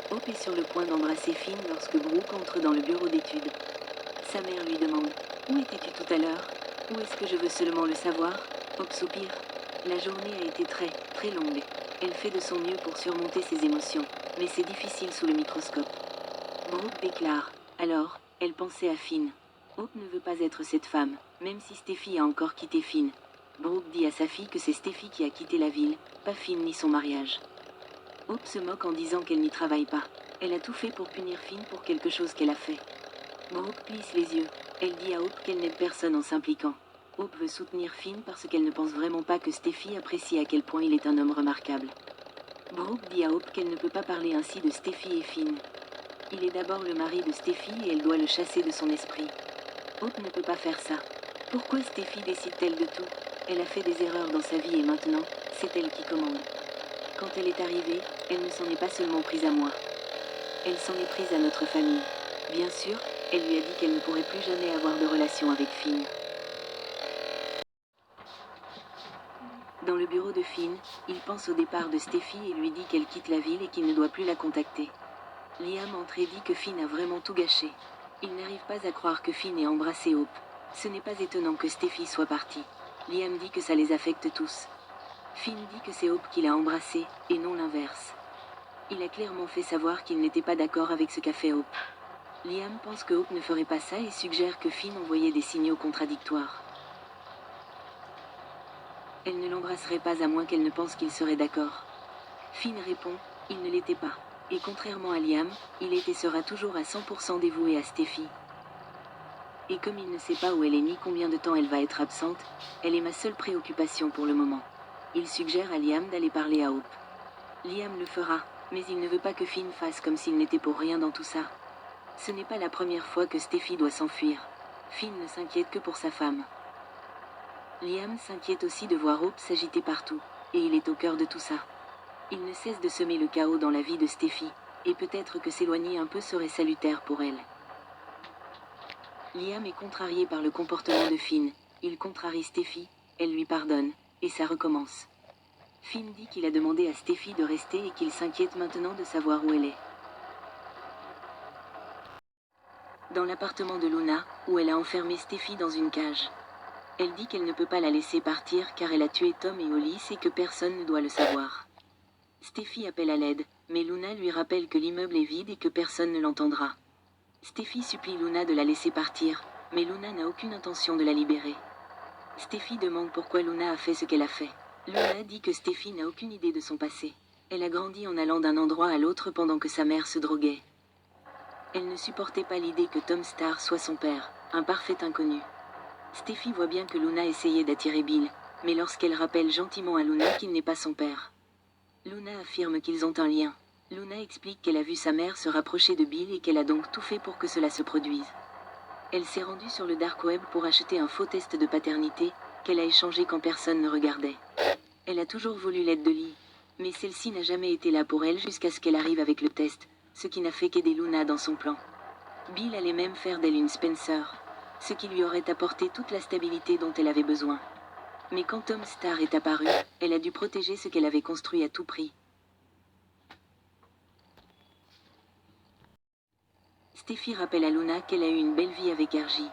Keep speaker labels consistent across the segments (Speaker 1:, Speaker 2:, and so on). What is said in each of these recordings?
Speaker 1: Hope est sur le point d'embrasser Finn lorsque Brooke entre dans le bureau d'études. Sa mère lui demande « Où étais-tu tout à l'heure? Ou est-ce que je veux seulement le savoir ?» Hope soupire. La journée a été très, très longue. Elle fait de son mieux pour surmonter ses émotions, mais c'est difficile sous le microscope. Brooke déclare « Alors, elle pensait à Finn. » Hope ne veut pas être cette femme, même si Steffi a encore quitté Finn. Brooke dit à sa fille que c'est Steffi qui a quitté la ville, pas Finn ni son mariage. Hope se moque en disant qu'elle n'y travaille pas. Elle a tout fait pour punir Finn pour quelque chose qu'elle a fait. Brooke plisse les yeux. Elle dit à Hope qu'elle n'aide personne en s'impliquant. Hope veut soutenir Finn parce qu'elle ne pense vraiment pas que Steffi apprécie à quel point il est un homme remarquable. Brooke dit à Hope qu'elle ne peut pas parler ainsi de Steffi et Finn. Il est d'abord le mari de Steffi et elle doit le chasser de son esprit. Hope ne peut pas faire ça. Pourquoi Steffi décide-t-elle de tout? Elle a fait des erreurs dans sa vie et maintenant, c'est elle qui commande. Quand elle est arrivée, elle ne s'en est pas seulement prise à moi. Elle s'en est prise à notre famille. Bien sûr, elle lui a dit qu'elle ne pourrait plus jamais avoir de relation avec Finn. Dans le bureau de Finn, il pense au départ de Steffi et lui dit qu'elle quitte la ville et qu'il ne doit plus la contacter. Liam entre et dit que Finn a vraiment tout gâché. Il n'arrive pas à croire que Finn ait embrassé Hope. Ce n'est pas étonnant que Steffi soit partie. Liam dit que ça les affecte tous. Finn dit que c'est Hope qui l'a embrassé, et non l'inverse. Il a clairement fait savoir qu'il n'était pas d'accord avec ce qu'a fait Hope. Liam pense que Hope ne ferait pas ça et suggère que Finn envoyait des signaux contradictoires. Elle ne l'embrasserait pas à moins qu'elle ne pense qu'il serait d'accord. Finn répond, il ne l'était pas. Et contrairement à Liam, il est et sera toujours à 100% dévoué à Steffi. Et comme il ne sait pas où elle est ni combien de temps elle va être absente, elle est ma seule préoccupation pour le moment. Il suggère à Liam d'aller parler à Hope. Liam le fera, mais il ne veut pas que Finn fasse comme s'il n'était pour rien dans tout ça. Ce n'est pas la première fois que Steffi doit s'enfuir. Finn ne s'inquiète que pour sa femme. Liam s'inquiète aussi de voir Hope s'agiter partout, et il est au cœur de tout ça. Il ne cesse de semer le chaos dans la vie de Steffi, et peut-être que s'éloigner un peu serait salutaire pour elle. Liam est contrarié par le comportement de Finn. Il contrarie Steffi, elle lui pardonne, et ça recommence. Finn dit qu'il a demandé à Steffi de rester et qu'il s'inquiète maintenant de savoir où elle est. Dans l'appartement de Luna, où elle a enfermé Steffi dans une cage. Elle dit qu'elle ne peut pas la laisser partir car elle a tué Tom et Hollis et que personne ne doit le savoir. Steffi appelle à l'aide, mais Luna lui rappelle que l'immeuble est vide et que personne ne l'entendra. Steffi supplie Luna de la laisser partir, mais Luna n'a aucune intention de la libérer. Steffi demande pourquoi Luna a fait ce qu'elle a fait. Luna dit que Steffi n'a aucune idée de son passé. Elle a grandi en allant d'un endroit à l'autre pendant que sa mère se droguait. Elle ne supportait pas l'idée que Tom Star soit son père, un parfait inconnu. Steffi voit bien que Luna essayait d'attirer Bill, mais lorsqu'elle rappelle gentiment à Luna qu'il n'est pas son père. Luna affirme qu'ils ont un lien. Luna explique qu'elle a vu sa mère se rapprocher de Bill et qu'elle a donc tout fait pour que cela se produise. Elle s'est rendue sur le dark web pour acheter un faux test de paternité, qu'elle a échangé quand personne ne regardait. Elle a toujours voulu l'aide de Lee, mais celle-ci n'a jamais été là pour elle jusqu'à ce qu'elle arrive avec le test, ce qui n'a fait qu'aider Luna dans son plan. Bill allait même faire d'elle une Spencer, ce qui lui aurait apporté toute la stabilité dont elle avait besoin. Mais quand Tom Star est apparu, elle a dû protéger ce qu'elle avait construit à tout prix. Steffi rappelle à Luna qu'elle a eu une belle vie avec RJ.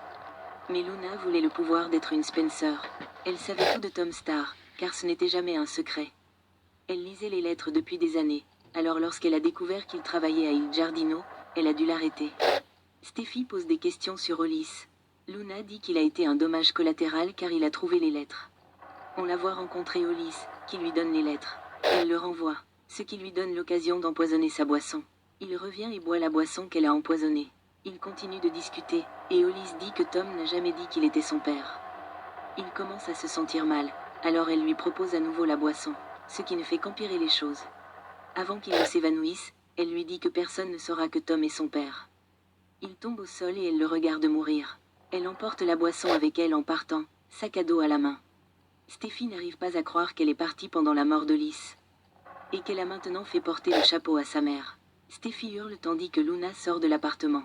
Speaker 1: Mais Luna voulait le pouvoir d'être une Spencer. Elle savait tout de Tom Star, car ce n'était jamais un secret. Elle lisait les lettres depuis des années, alors lorsqu'elle a découvert qu'il travaillait à Il Giardino, elle a dû l'arrêter. Steffi pose des questions sur Hollis. Luna dit qu'il a été un dommage collatéral car il a trouvé les lettres. On la voit rencontrer Hollis, qui lui donne les lettres. Elle le renvoie, ce qui lui donne l'occasion d'empoisonner sa boisson. Il revient et boit la boisson qu'elle a empoisonnée. Ils continuent de discuter, et Hollis dit que Tom n'a jamais dit qu'il était son père. Il commence à se sentir mal, alors elle lui propose à nouveau la boisson, ce qui ne fait qu'empirer les choses. Avant qu'il ne s'évanouisse, elle lui dit que personne ne saura que Tom est son père. Il tombe au sol et elle le regarde mourir. Elle emporte la boisson avec elle en partant, sac à dos à la main. Steffi n'arrive pas à croire qu'elle est partie pendant la mort d'Hollis. Et qu'elle a maintenant fait porter le chapeau à sa mère. Steffi hurle tandis que Luna sort de l'appartement.